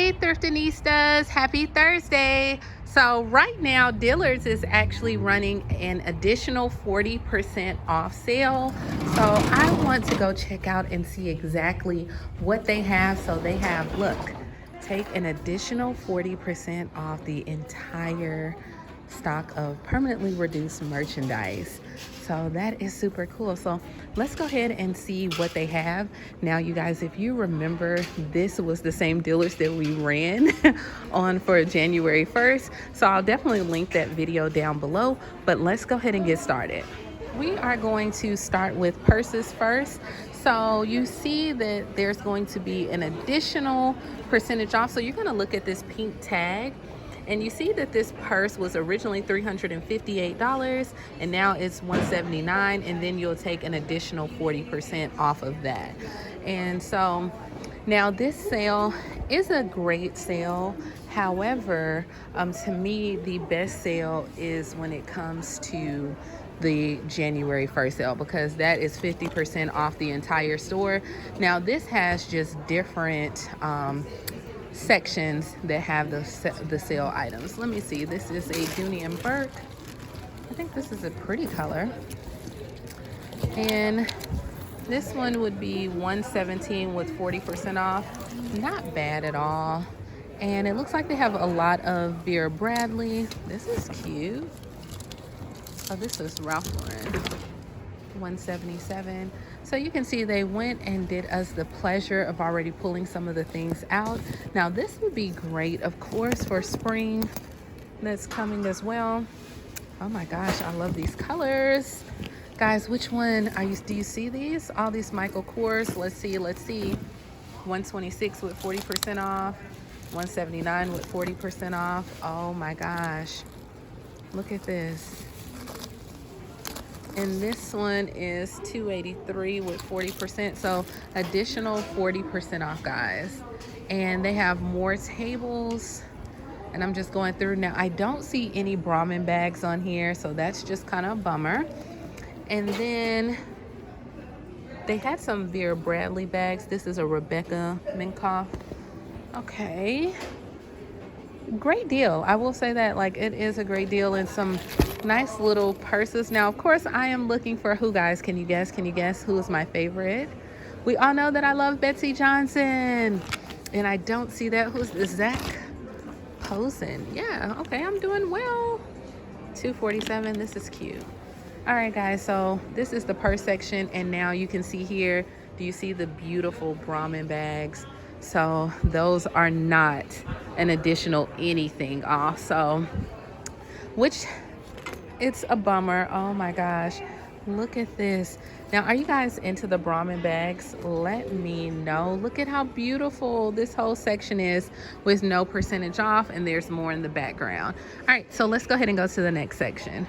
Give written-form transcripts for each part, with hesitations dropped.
Hey Thriftinistas, happy Thursday. So right now Dillards is actually running an additional 40% off sale. So I want to go check out and see exactly what they have. So they have, look, take an additional 40% off the entire stock of permanently reduced merchandise. So that is super cool. So let's go ahead and see what they have. Now, you guys, if you remember, this was the same Dillards that we ran on for January 1st. So I'll definitely link that video down below, but let's go ahead and get started. We are going to start with purses first. So you see that there's going to be an additional percentage off. So you're going to look at this pink tag. And you see that this purse was originally $358 and now it's $179, and then you'll take an additional 40% off of that. And so now this sale is a great sale. However, to me, the best sale is when it comes to the January 1st sale, because that is 50% off the entire store. Now this has just different sections that have the sale items. Let me see. This is a Dooney and Burke. I think this is a pretty color. And this one would be $117 with 40% off. Not bad at all. And it looks like they have a lot of Vera Bradley. This is cute. Oh, this is Ralph Lauren. $177. So you can see they went and did us the pleasure of already pulling some of the things out. Now this would be great, of course, for spring that's coming as well. Oh my gosh, I love these colors. Guys, which one are you, do you see these? All these Michael Kors. Let's see. 126 with 40% off. 179 with 40% off. Oh my gosh. Look at this. And this one is $283 with 40%. So additional 40% off, guys. And they have more tables. And I'm just going through now. I don't see any Brahmin bags on here, so that's just kind of a bummer. And then they had some Vera Bradley bags. This is a Rebecca Minkoff. Okay. Great deal. I will say that, like, it is a great deal, and some nice little purses. Now, of course, I am looking for who, guys? Can you guess? Can you guess who is my favorite? We all know that I love Betsy Johnson, and I don't see that. Who's Zach Posen? Yeah, okay, I'm doing well. $247. This is cute. All right, guys, so this is the purse section, and now you can see here, do you see the beautiful Brahmin bags? So those are not an additional anything off. So, which, it's a bummer. Oh my gosh, look at this. Now, are you guys into the Brahmin bags? Let me know. Look at how beautiful this whole section is with no percentage off, and there's more in the background. All right, so let's go ahead and go to the next section.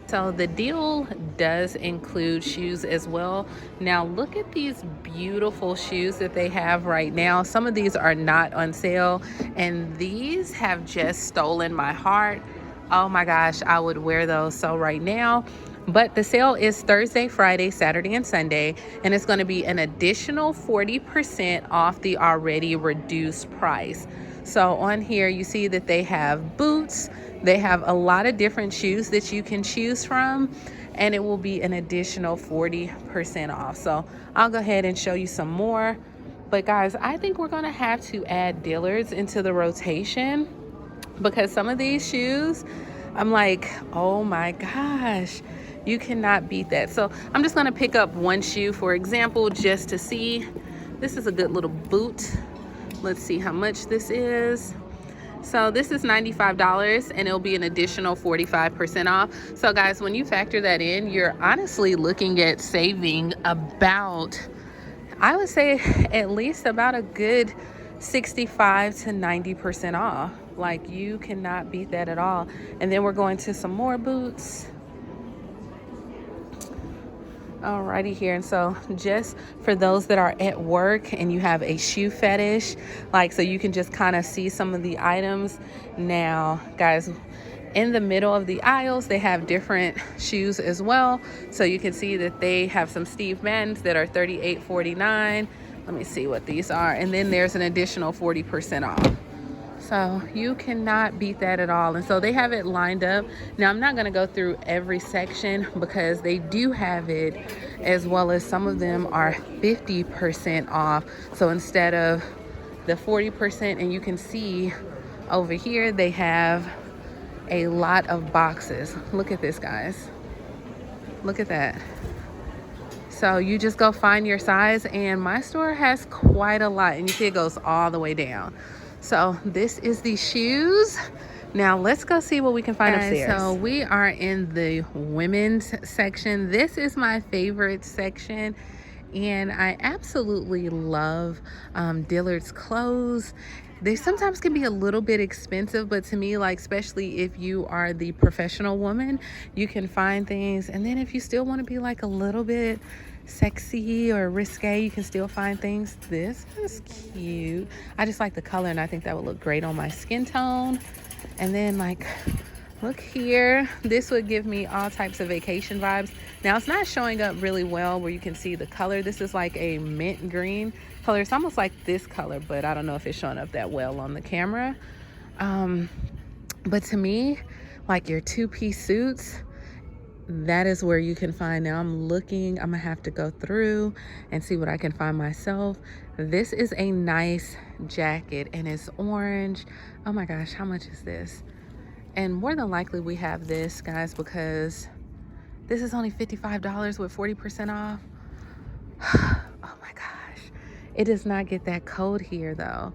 So the deal does include shoes as well. Now look at these beautiful shoes that they have right now. Some of these are not on sale, and these have just stolen my heart. Oh my gosh, I would wear those. So right now, but the sale is Thursday, Friday, Saturday, and Sunday, and it's going to be an additional 40% off the already reduced price. So on here, you see that they have boots. They have a lot of different shoes that you can choose from, and it will be an additional 40% off. So I'll go ahead and show you some more. But guys, I think we're going to have to add Dillards into the rotation, because some of these shoes, I'm like, oh my gosh, you cannot beat that. So I'm just going to pick up one shoe, for example, just to see. This is a good little boot. Let's see how much this is. So this is $95, and it'll be an additional 45% off. So guys, when you factor that in, you're honestly looking at saving about, I would say, at least about a good 65 to 90% off. Like, you cannot beat that at all. And then we're going to some more boots. Alrighty here. And so just for those that are at work and you have a shoe fetish, like, so you can just kind of see some of the items. Now guys, in the middle of the aisles, they have different shoes as well. So you can see that they have some Steve Maddens that are $38.49. Let me see what these are. And then there's an additional 40% off. So you cannot beat that at all. And so they have it lined up. Now I'm not going to go through every section because they do have it, as well as some of them are 50% off. So instead of the 40%, and you can see over here they have a lot of boxes. Look at this, guys. Look at that. So you just go find your size, and my store has quite a lot, and you see it goes all the way down. So this is the shoes. Now let's go see what we can find upstairs. So we are in the women's section. This is my favorite section, and I absolutely love Dillard's clothes. They sometimes can be a little bit expensive, but to me, like, especially if you are the professional woman, you can find things. And then if you still want to be like a little bit sexy or risque, you can still find things. This is cute. I just like the color, and I think that would look great on my skin tone. And then, like, look here. This would give me all types of vacation vibes. Now it's not showing up really well where you can see the color. This is like a mint green color. It's almost like this color, but I don't know if it's showing up that well on the camera. But to me, like your two-piece suits, that is where you can find. Now I'm looking, I'm gonna have to go through and see what I can find myself. This is a nice jacket, and it's orange. Oh my gosh, how much is this? And more than likely we have this, guys, because this is only $55 with 40% off. Oh my gosh. It does not get that cold here though.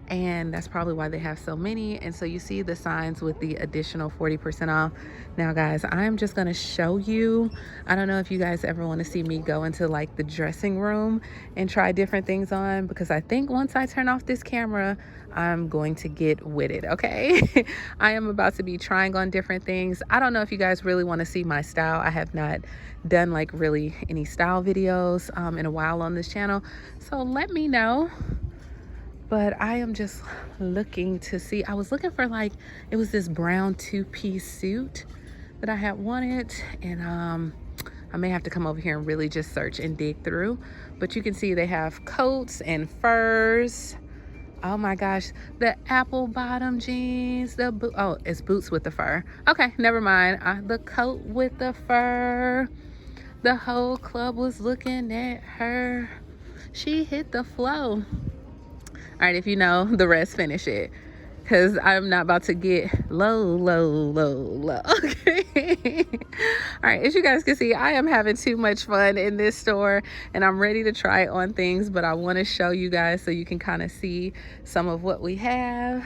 And that's probably why they have so many. And so you see the signs with the additional 40% off. Now guys, I'm just gonna show you. I don't know if you guys ever want to see me go into like the dressing room and try different things on, because I think once I turn off this camera, I'm going to get with it, okay? I am about to be trying on different things. I don't know if you guys really want to see my style. I have not done like really any style videos in a while on this channel. So let me know. But I am just looking to see. I was looking for, like, it was this brown two-piece suit that I had wanted, and I may have to come over here and really just search and dig through. But you can see they have coats and furs. Oh my gosh, the apple bottom jeans, oh, it's boots with the fur. Okay, never mind. The coat with the fur. The whole club was looking at her. She hit the flow. All right, if you know the rest, finish it, because I'm not about to get low. Okay. All right, as you guys can see, I am having too much fun in this store, and I'm ready to try on things, but I want to show you guys so you can kind of see some of what we have.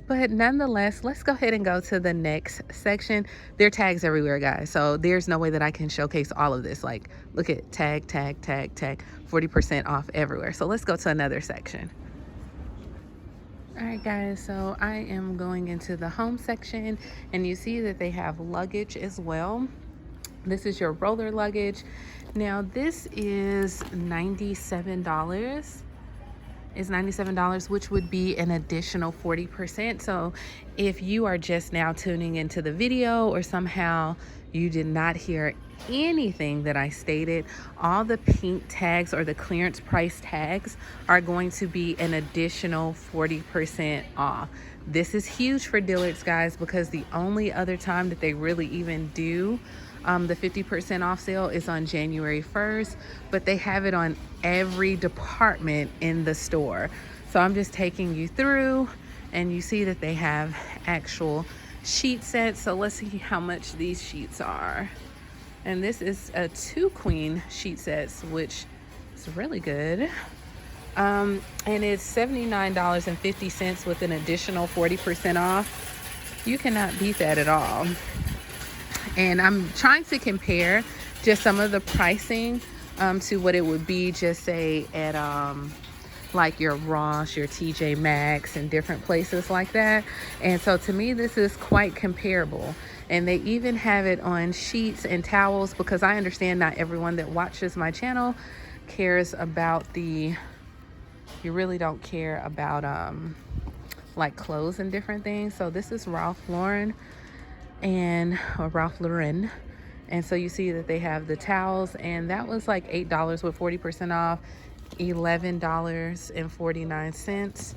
But nonetheless, let's go ahead and go to the next section. There are tags everywhere, guys, so there's no way that I can showcase all of this. Like, look at tag, 40% off everywhere. So let's go to another section. All right guys, so I am going into the home section, and you see that they have luggage as well. This is your roller luggage. Now this is $97. Is $97, which would be an additional 40%. So if you are just now tuning into the video, or somehow you did not hear anything that I stated, all the pink tags or the clearance price tags are going to be an additional 40% off. This is huge for Dillards, guys, because the only other time that they really even do the 50% off sale is on January 1st, but they have it on every department in the store. So I'm just taking you through, and you see that they have actual sheet sets. So let's see how much these sheets are. And this is a 2 queen sheet sets, which is really good. And it's $79.50 with an additional 40% off. You cannot beat that at all. And I'm trying to compare just some of the pricing to what it would be, just say at like your Ross, your TJ Maxx, and different places like that. And so to me, this is quite comparable. And they even have it on sheets and towels, because I understand not everyone that watches my channel cares about you really don't care about like clothes and different things. So this is Ralph Lauren, or Ralph Lauren. And so you see that they have the towels, and that was like $8 with 40% off, $11.49.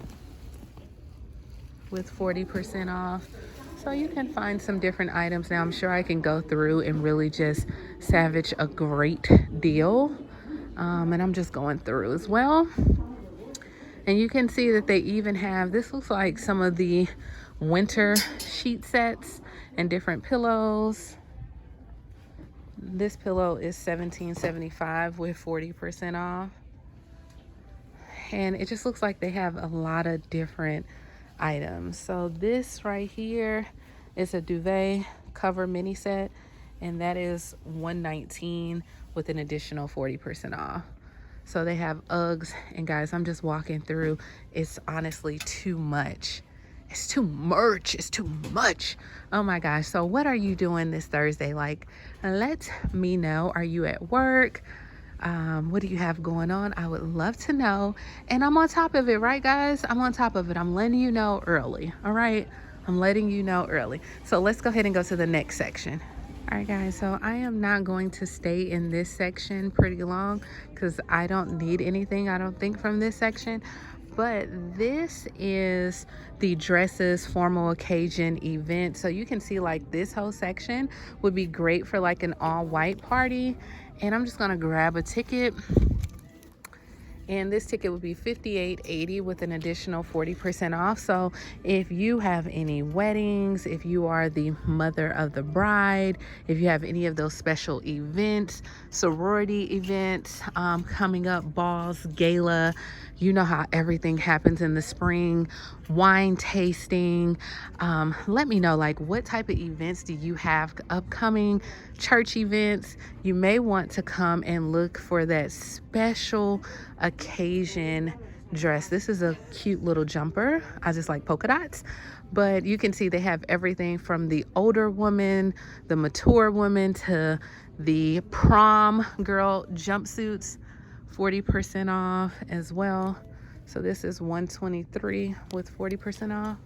with 40% off. So you can find some different items. Now I'm sure I can go through and really just savage a great deal. And I'm just going through as well. And you can see that they even have, this looks like some of the winter sheet sets and different pillows. This pillow is $17.75 with 40% off. And it just looks like they have a lot of different items. So this right here is a duvet cover mini set, and that is $119 with an additional 40% off. So they have Uggs, and guys, I'm just walking through. It's honestly too much. It's too much. It's too much. Oh my gosh. So what are you doing this Thursday? Like, let me know. Are you at work? What do you have going on? I would love to know. And I'm on top of it, right, guys? I'm on top of it. I'm letting you know early. All right. I'm letting you know early. So let's go ahead and go to the next section. All right, guys, so I am not going to stay in this section pretty long because I don't need anything, I don't think, from this section. But this is the dresses formal occasion event. So you can see like this whole section would be great for like an all white party. And I'm just gonna grab a ticket. And this ticket would be $58.80 with an additional 40% off. So if you have any weddings, if you are the mother of the bride, if you have any of those special events, sorority events coming up, balls, gala, you know how everything happens in the spring, wine tasting. Let me know, like, what type of events do you have upcoming, church events? You may want to come and look for that special occasion dress. This is a cute little jumper. I just like polka dots. But you can see they have everything from the older woman, the mature woman, to the prom girl jumpsuits. 40% off as well. So this is $123 with 40% off.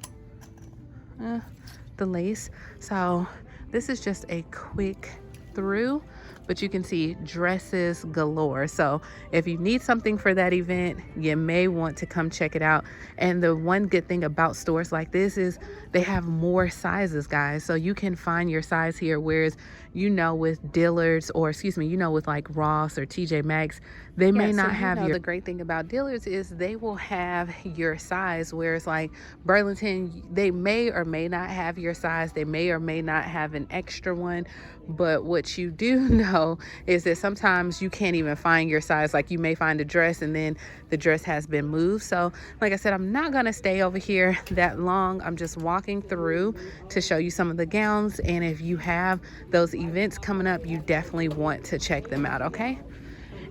The lace. So this is just a quick through, but you can see dresses galore. So if you need something for that event, you may want to come check it out. And the one good thing about stores like this is they have more sizes, guys. So you can find your size here, whereas, you know, with Dillards, or excuse me, you know, with like Ross or TJ Maxx, they may not have your... The great thing about Dillards is they will have your size, whereas like Burlington, they may or may not have your size. They may or may not have an extra one. But what you do know is that sometimes you can't even find your size. Like, you may find a dress and then the dress has been moved. So like I said, I'm not gonna stay over here that long. I'm just walking through to show you some of the gowns. And if you have those events coming up, you definitely want to check them out, okay?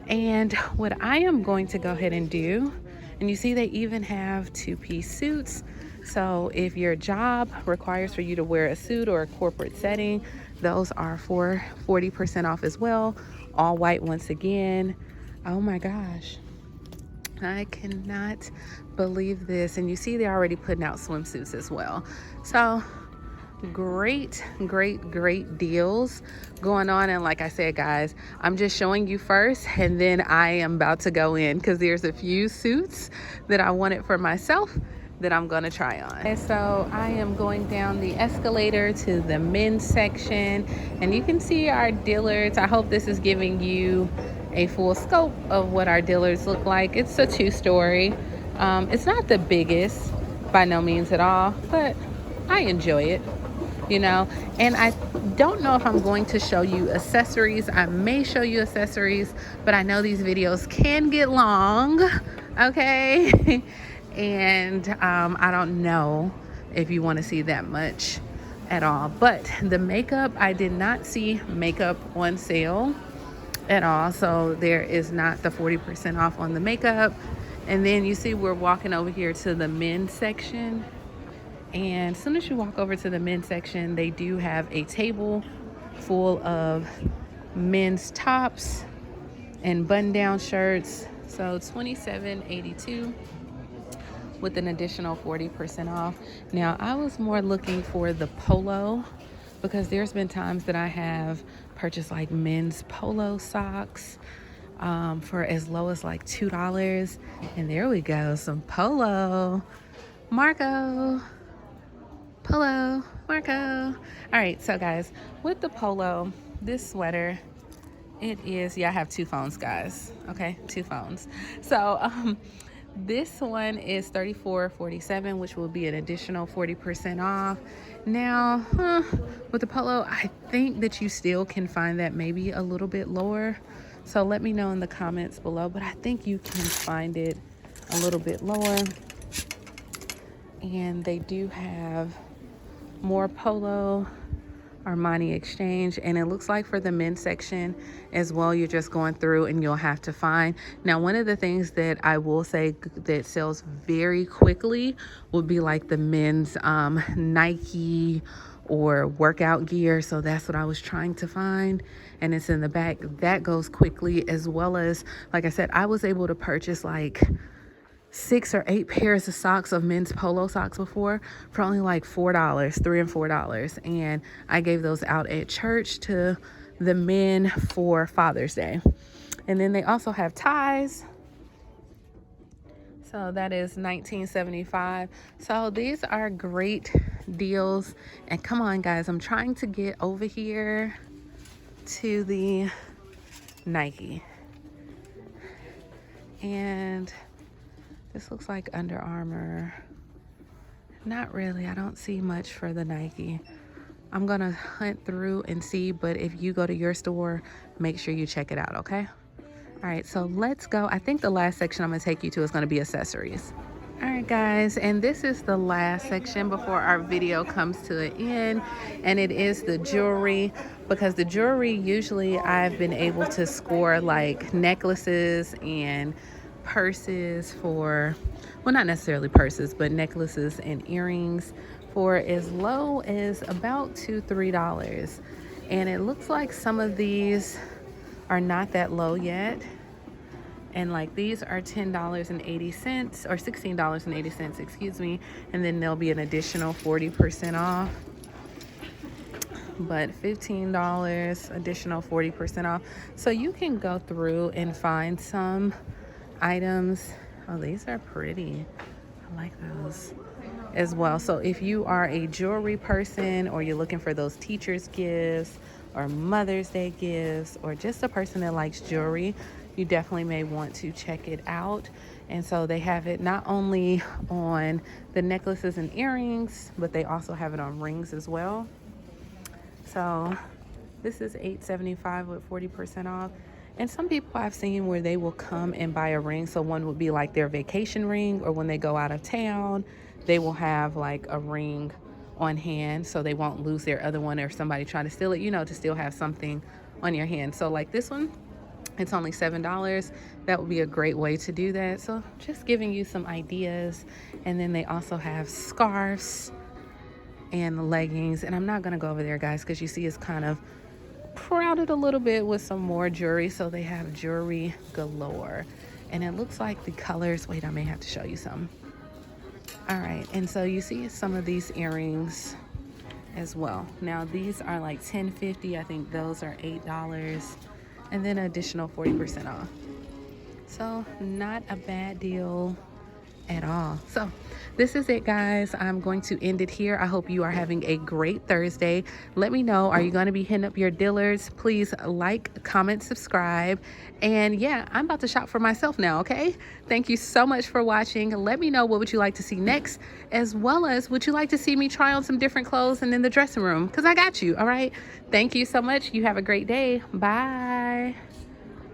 And what I am going to go ahead and do, and you see they even have two-piece suits. So if your job requires for you to wear a suit or a corporate setting, those are for 40% off as well. All white once again. Oh my gosh. I cannot believe this. And you see they're already putting out swimsuits as well. So great deals going on. And like I said, guys, I'm just showing you first, and then I am about to go in because there's a few suits that I wanted for myself that I'm gonna try on. And so I am going down the escalator to the men's section, and you can see our Dillards. I hope this is giving you a full scope of what our Dillards look like. It's a two-story. It's not the biggest by no means at all, but I enjoy it, you know. And I don't know if I'm going to show you accessories. I may show you accessories, but I know these videos can get long, okay? And I don't know if you want to see that much at all. But the makeup, I did not see makeup on sale at all. So there is not the 40% off on the makeup. And then you see we're walking over here to the men's section. And as soon as you walk over to the men's section, they do have a table full of men's tops and button-down shirts. So $27.82 with an additional 40% off. Now, I was more looking for the polo, because there's been times that I have purchased like men's polo socks for as low as like $2. And there we go, some polo. Marco, Hello, Marco. All right, so guys, with the polo, this sweater, it is, yeah, I have two phones, guys. Okay, two phones. So this one is $34.47, which will be an additional 40% off. Now, with the polo, I think that you still can find that maybe a little bit lower. So let me know in the comments below, but I think you can find it a little bit lower. And they do have more polo, Armani Exchange, and it looks like for the men's section as well, you're just going through and you'll have to find. Now, one of the things that I will say that sells very quickly would be like the men's Nike or workout gear. So that's what I was trying to find, and it's in the back. That goes quickly, as well as, like I said, I was able to purchase like 6 or 8 pairs of socks, of men's polo socks before, for only like $4, $3 and $4. And I gave those out at church to the men for Father's Day. And then they also have ties. So that is $19.75. So these are great deals. And come on, guys, I'm trying to get over here to the Nike. And this looks like Under Armour. Not really. I don't see much for the Nike. I'm going to hunt through and see, but if you go to your store, make sure you check it out, okay? All right, so let's go. I think the last section I'm going to take you to is going to be accessories. All right, guys, and this is the last section before our video comes to an end, and it is the jewelry, because the jewelry, usually I've been able to score like necklaces and purses for, well, not necessarily purses, but necklaces and earrings for as low as about $2-3. And it looks like some of these are not that low yet, and like these are $10.80 or $16.80, excuse me, and then there'll be an additional 40% off. But $15 additional 40% off, so you can go through and find some items. Oh, these are pretty. I like those as well. So if you are a jewelry person, or you're looking for those teachers gifts or Mother's Day gifts, or just a person that likes jewelry, you definitely may want to check it out. And so they have it not only on the necklaces and earrings, but they also have it on rings as well. So this is $8.75 with 40% off. And some people I've seen where they will come and buy a ring. So one would be like their vacation ring, or when they go out of town, they will have like a ring on hand so they won't lose their other one, or somebody trying to steal it, you know, to still have something on your hand. So like this one, it's only $7. That would be a great way to do that. So just giving you some ideas. And then they also have scarves and leggings. And I'm not going to go over there, guys, because you see it's kind of crowded a little bit with some more jewelry. So they have jewelry galore, and it looks like the colors, wait, I may have to show you some. All right, and so you see some of these earrings as well. Now these are like $10.50. I think those are $8, and then additional 40% off. So not a bad deal at all. So this is it, guys. I'm going to end it here. I hope you are having a great Thursday. Let me know, are you going to be hitting up your Dillards? Please like, comment, subscribe. And yeah, I'm about to shop for myself now, okay? Thank you so much for watching. Let me know, what would you like to see next, as well as would you like to see me try on some different clothes and in the dressing room, because I got you. All right, thank you so much. You have a great day. Bye.